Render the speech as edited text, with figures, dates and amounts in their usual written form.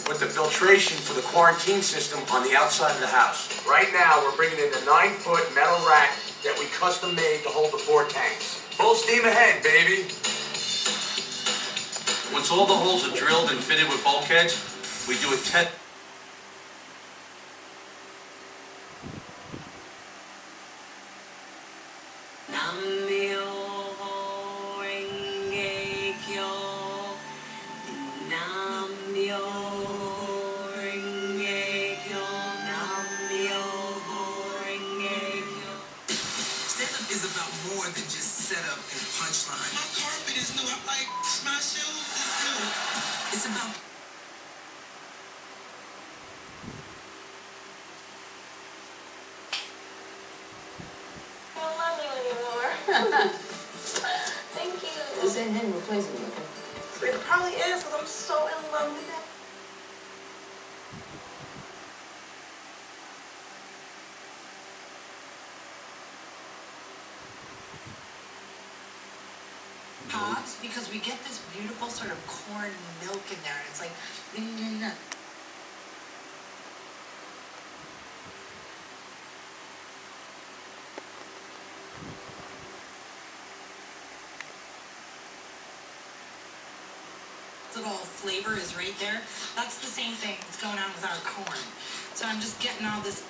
with the filtration for the quarantine system on the outside of the house. Right now, we're bringing in the 9-foot metal rack that we custom made to hold the 4 tanks. Full steam ahead, baby. Once all the holes are drilled and fitted with bulkheads, we do a test. Stand-up is about more than just setup and punchline. My carpet is new. I'm like, my shoes is new. It's about... I don't love you anymore. Thank you. Is that him replacing you? It probably is, because I'm so in love with that. Pops, because we get this beautiful sort of corn milk in there, and it's like, little flavor is right there. That's the same thing that's going on with our corn. So I'm just getting all this